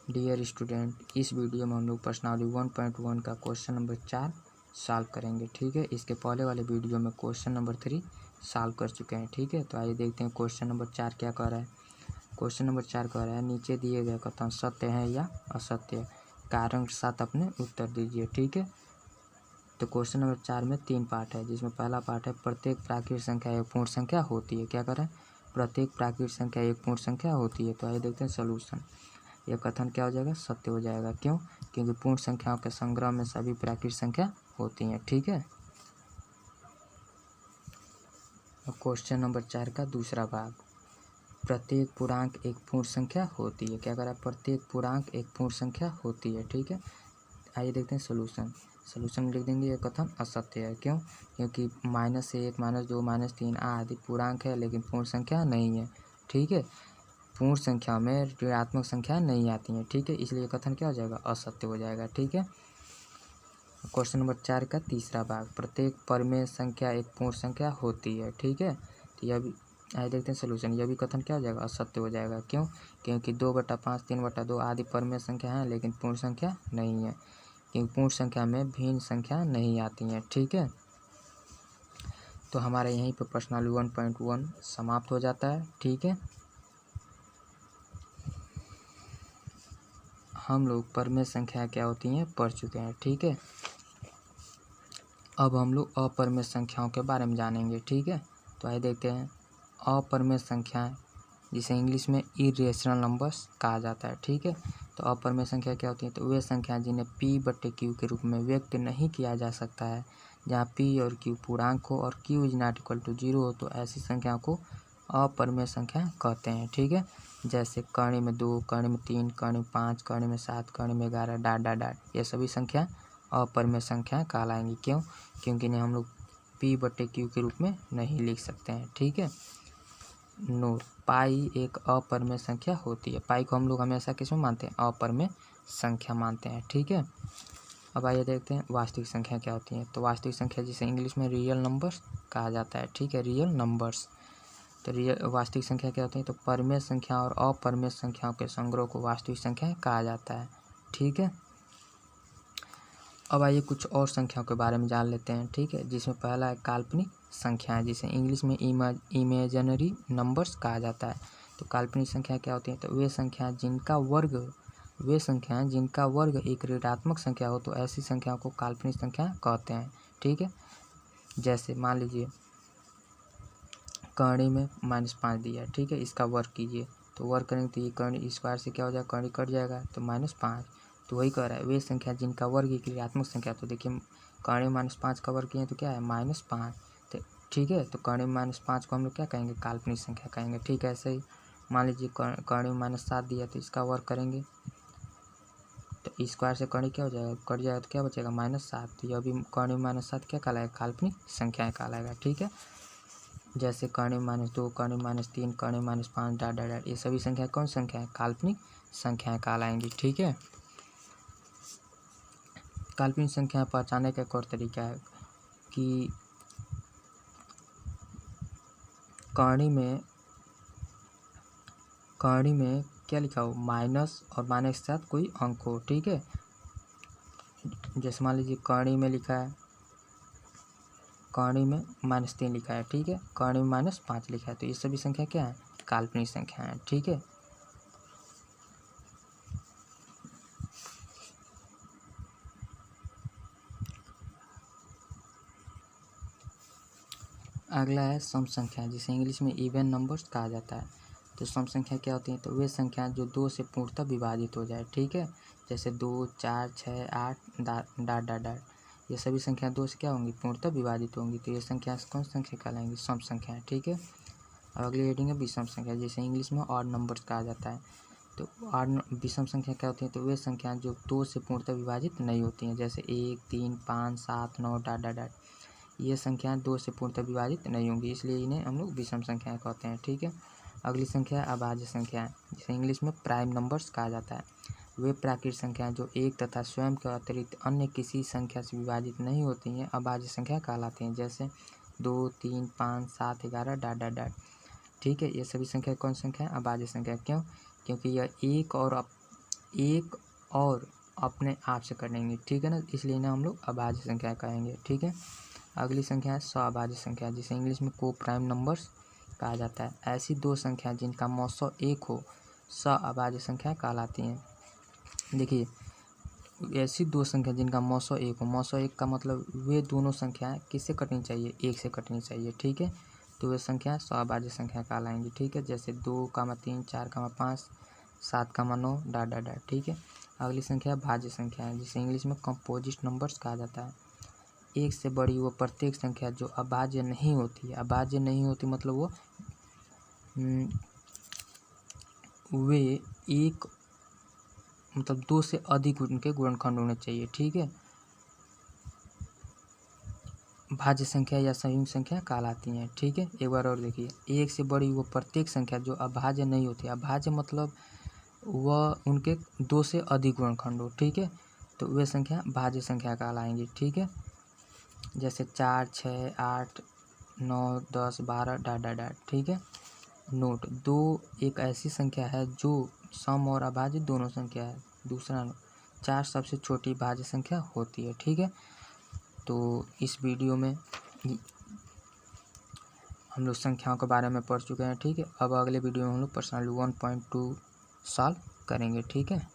Dear student, इस video में हम लोग प्रश्नावली 1.1 का क्वेश्चन नंबर 4 सॉल्व करेंगे। ठीक है, इसके पहले वाले वीडियो में क्वेश्चन नंबर 3 सॉल्व कर चुके हैं। ठीक है, तो आइए देखते हैं क्वेश्चन नंबर 4 क्या कह रहा है। क्वेश्चन नंबर 4 कह रहा है, नीचे दिए गए कथन सत्य है या असत्य, कारण के साथ अपने उत्तर दीजिए। ठीक है, तो क्वेश्चन नंबर 4 में 3 पार्ट है, जिसमें पहला पार्ट है प्रत्येक प्राकृतिक संख्या एक पूर्ण संख्या होती है। क्या कह रहा है, प्रत्येक प्राकृतिक संख्या एक पूर्ण संख्या होती है। तो आइए देखते हैं सोल्यूशन। यह कथन क्या हो जाएगा, सत्य हो जाएगा। क्यों, क्योंकि पूर्ण संख्याओं के संग्रह में सभी प्राकृतिक संख्या होती हैं। ठीक है, क्वेश्चन नंबर 4 का दूसरा भाग, प्रत्येक पूर्णांक एक पूर्ण संख्या होती है। क्या करा, प्रत्येक पूर्णांक एक पूर्ण संख्या होती है। ठीक है, आइए देखते हैं सोल्यूशन। सोल्यूशन में लिख देंगे यह कथन असत्य है। क्यों, क्योंकि -1, -2, -3 आदि पूर्णांक है, लेकिन पूर्ण संख्या नहीं है। ठीक है, पूर्ण संख्या में ऋणात्मक संख्या नहीं आती हैं। ठीक है, इसलिए कथन क्या हो जाएगा, असत्य हो जाएगा। ठीक है, क्वेश्चन नंबर 4 का तीसरा भाग, प्रत्येक परिमेय संख्या एक पूर्ण संख्या होती है। ठीक है, तो यह भी आइए देखते हैं सोल्यूशन। यह भी कथन क्या हो जाएगा, असत्य हो जाएगा। क्यों, क्योंकि 2/5, 3/2 आदि परिमेय संख्या है, लेकिन पूर्ण संख्या नहीं है, क्योंकि पूर्ण संख्या में भिन्न संख्या नहीं आती हैं। ठीक है, तो हमारे यहीं पर प्रश्नावली 1.1 समाप्त हो जाता है। ठीक है, हम लोग परिमेय संख्या क्या होती हैं पढ़ चुके हैं। ठीक है, अब हम लोग अपरिमेय संख्याओं के बारे में जानेंगे। ठीक है, तो आइए देखते हैं अपरिमेय संख्याएं, जिसे इंग्लिश में इरेशनल नंबर्स कहा जाता है। ठीक है, तो अपरिमेय संख्या क्या होती है, तो वे संख्या जिन्हें P/Q के रूप में व्यक्त नहीं किया जा सकता है, जहाँ P और Q पूर्णांक हो और Q is not equal to 0 हो, तो ऐसी संख्या को अपरिमेय संख्या कहते हैं। ठीक है, जैसे कर्ण में 2, कर्ण में 3, कर्ण में 5, कर्ण में 7, कर्ण में 11 डॉट डॉट डॉट, ये सभी संख्या अपरिमेय संख्या कहलाएंगी। क्यों, क्योंकि इन्हें हम लोग P/Q के रूप में नहीं लिख सकते हैं। ठीक है, नोट, पाई एक अपरिमेय संख्या होती है। पाई को हम लोग हमेशा किसमें मानते हैं, अपरिमेय संख्या मानते हैं। ठीक है, अब आइए देखते हैं वास्तविक संख्या क्या होती है। तो वास्तविक संख्या जिसे इंग्लिश में रियल नंबर्स कहा जाता है। ठीक है, रियल नंबर्स, तो रियल वास्तविक संख्या क्या होती है, तो परिमेय संख्या और अपरिमेय संख्याओं के संग्रह को वास्तविक संख्या कहा जाता है। ठीक है, अब आइए कुछ और संख्याओं के बारे में जान लेते हैं। ठीक है, जिसमें पहला है काल्पनिक संख्याएं, जिसे इंग्लिश में इमेजिनरी नंबर्स कहा जाता है। तो काल्पनिक संख्या क्या होती है, तो वे संख्याएं जिनका वर्ग एक ऋणात्मक संख्या हो, तो ऐसी संख्याओं को काल्पनिक संख्या कहते हैं। ठीक है, जैसे मान लीजिए कर्ण में -5 दिया है। ठीक है, इसका वर्ग कीजिए, तो वर्ग करेंगे तो ये कर्ण स्क्वायर से क्या हो जाएगा, कर्ण कट जाएगा, तो -5। तो वही कह रहा है, वे संख्या जिनका वर्ग एक ऋणात्मक संख्या, तो देखिए कर्ण में -5 का वर्ग किए तो क्या है, -5। तो ठीक है, तो कर्ण में -5 को हम लोग क्या कहेंगे, काल्पनिक संख्या कहेंगे। ठीक है, ऐसे ही मान लीजिए कर्ण में -7 दिया, तो इसका वर्ग करेंगे तो स्क्वायर से कर्ण क्या हो जाएगा, कट जाएगा, तो क्या बचेगा, -7। तो यह भी कर्ण में -7 क्या कहलाएगा, काल्पनिक संख्याएं कहलाएगा। ठीक है, जैसे कर्ण में -2, कर्ण में -3, कर्ण में -5 डॉट डॉट डॉट, ये सभी संख्या कौन संख्या है, काल्पनिक संख्याएं कहलाएंगी। ठीक है, काल्पनिक संख्या पहचानने का एक और तरीका है कि कर्ण में क्या लिखा हो, माइनस और माइनस के साथ कोई अंक हो। ठीक है, जैसे मान लीजिए कर्ण में लिखा है, कर्ण में -3 लिखा है। ठीक है, कर्ण में -5 लिखा है, तो ये सभी संख्या क्या है, काल्पनिक संख्या है। ठीक है, अगला है सम संख्या, जिसे इंग्लिश में इवन नंबर्स कहा जाता है। तो सम संख्या क्या होती है, तो वे संख्या जो 2 से पूर्णतः विभाजित हो जाए। ठीक है, जैसे 2, 4, 6, 8 डॉट डॉट डॉट, ये सभी संख्या 2 से क्या होंगी, पूर्णतः विभाजित होंगी, तो ये संख्या कौन संख्या कहलाएंगी, सम संख्या। ठीक है, और अगली हेडिंग है विषम संख्या, जिसे इंग्लिश में ऑड नंबर्स कहा जाता है। तो ऑड विषम संख्या क्या होती है, तो वे संख्या जो 2 से पूर्णतः विभाजित नहीं होती हैं, जैसे 1, 3, 5, 7, 9 डॉट डॉट डॉट, ये संख्याएं 2 से पूर्णतः विभाजित नहीं होंगी, इसलिए इन्हें हम लोग विषम संख्याएं कहते हैं। ठीक है, अगली संख्या है अभाज्य संख्याएं, जिसे इंग्लिश में प्राइम नंबर्स कहा जाता है। वे प्राकृतिक संख्याएं जो एक तथा स्वयं के अतिरिक्त अन्य किसी संख्या से विभाजित नहीं होती हैं, अभाज्य संख्या कहलाती हैं, जैसे 2, 3, 5, 7, 11 डॉट डॉट डॉट। ठीक है, ये सभी संख्या कौन संख्या है, अभाज्य संख्या। क्यों, क्योंकि यह एक और अपने आप से कटेंगे, ठीक है ना, इसलिए इन्हें हम लोग अभाज्य संख्या कहेंगे, ठीक है। अगली संख्या है सअभाज्य संख्या, जिसे इंग्लिश में को प्राइम नंबर्स कहा जाता है। ऐसी दो संख्या जिनका मौसो एक हो सअभाज्य संख्या कहलाती हैं। देखिए, ऐसी दो संख्या जिनका मौसो एक हो, मौसो एक का मतलब वे दोनों संख्याएं किससे कटनी चाहिए, एक से कटनी चाहिए, ठीक है। तो वे संख्या सअभाज्य संख्या कहलाएंगी, ठीक है। जैसे 2, 3, 4, 5, 7, 9 डॉट डॉट डॉट, ठीक है। अगली संख्या भाज्य संख्या है, जिसे इंग्लिश में कंपोजिट नंबर्स कहा जाता है। एक से बड़ी वो प्रत्येक संख्या जो अभाज्य नहीं होती, अभाज्य नहीं होती मतलब वे एक मतलब दो से अधिक उनके गुणनखंड होने चाहिए, ठीक है। भाज्य संख्या या संयुग्म संख्या कहलाती हैं, ठीक है। एक बार और देखिए, एक से बड़ी वो प्रत्येक संख्या जो अभाज्य नहीं होती, अभाज्य मतलब वह उनके दो से अधिक गुणनखंड हो, ठीक है, तो वे संख्या भाज्य संख्या कहलाएंगी, ठीक है। जैसे 4, 6, 8, 9, 10, 12 डॉट डॉट डॉट, ठीक है। नोट, 2 एक ऐसी संख्या है जो सम और अभाज्य दोनों संख्या है। दूसरा नोट, 4 सबसे छोटी भाज्य संख्या होती है, ठीक है। तो इस वीडियो में हम लोग संख्याओं के बारे में पढ़ चुके हैं, ठीक है। अब अगले वीडियो में हम लोग पर्सनल 1.2 सॉल्व करेंगे, ठीक है।